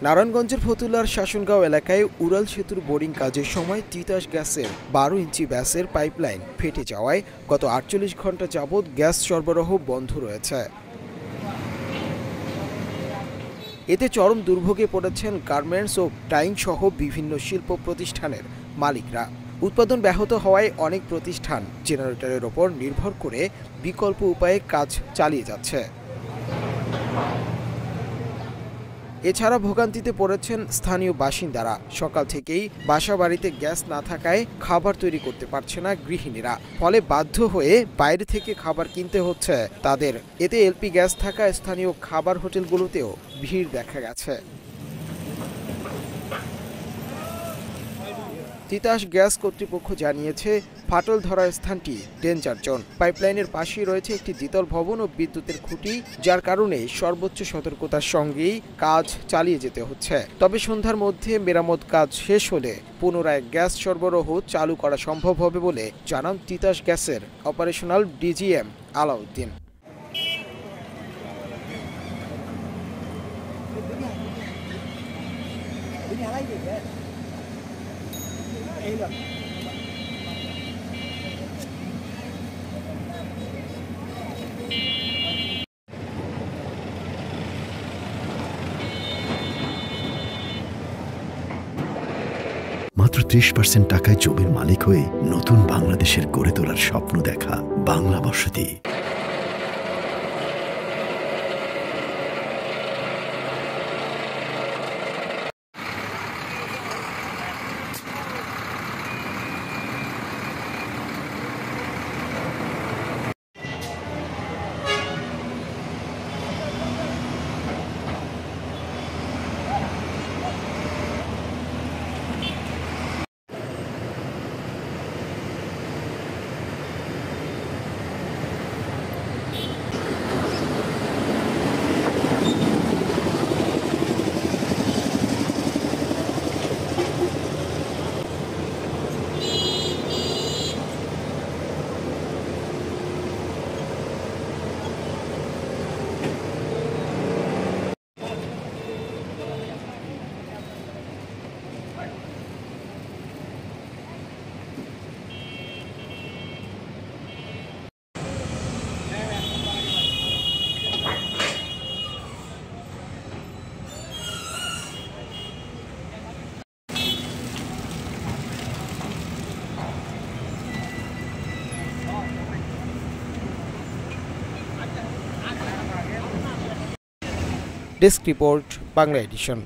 নারায়ণগঞ্জের ফতুল্লার শাসনগাঁও এলাকায় উড়াল সেতুর বোরিং কাজের সময় তিতাস গ্যাসের 12 ইঞ্চি ব্যাসের পাইপলাইন ফেটে যাওয়ায় গত 48 ঘন্টা যাবৎ গ্যাস সরবরাহ বন্ধ রয়েছে। এতে চরম দুর্ভোগে পড়েছেন গার্মেন্টস ও ডাইং সহ বিভিন্ন শিল্প প্রতিষ্ঠানের মালিকরা। উৎপাদন ব্যাহত হওয়ায় অনেক প্রতিষ্ঠান জেনারেটরের ওপর নির্ভর করে বিকল্প উপায়ে কাজ চালিয়ে যাচ্ছে। এছাড়া ভোগান্তিতে পড়েছেন স্থানীয় বাসিন্দারা। সকাল থেকেই বাসা বাড়িতে গ্যাস না থাকায় খাবার তৈরি করতে পারছে না গৃহিণীরা, ফলে বাধ্য হয়ে বাইরে থেকে খাবার কিনতে হচ্ছে তাদের। এতে এলপি গ্যাস থাকা স্থানীয় খাবার হোটেলগুলোতেও ভিড় দেখা গেছে। তিতাস গ্যাস কর্তৃপক্ষ জানিয়েছে, ফাটল ধরার স্থানটি ডেঞ্জার জোন। পাইপলাইনের পাশেই রয়েছে একটি দ্বিতল ভবন ও বিদ্যুতের খুঁটি, যার কারণে সর্বোচ্চ সতর্কতার সঙ্গেই কাজ চালিয়ে যেতে হচ্ছে। তবে সন্ধ্যার মধ্যে মেরামত কাজ শেষ হলে পুনরায় গ্যাস সরবরাহ চালু করা সম্ভব হবে বলে জানান তিতাস গ্যাসের অপারেশনাল ডিজিএম আলাউদ্দিন। মাত্র 30% টাকায় জমির মালিক হয়ে নতুন বাংলাদেশের গড়ে তোলার স্বপ্ন দেখা বাংলা বসতি। Desk report, Bangla addition.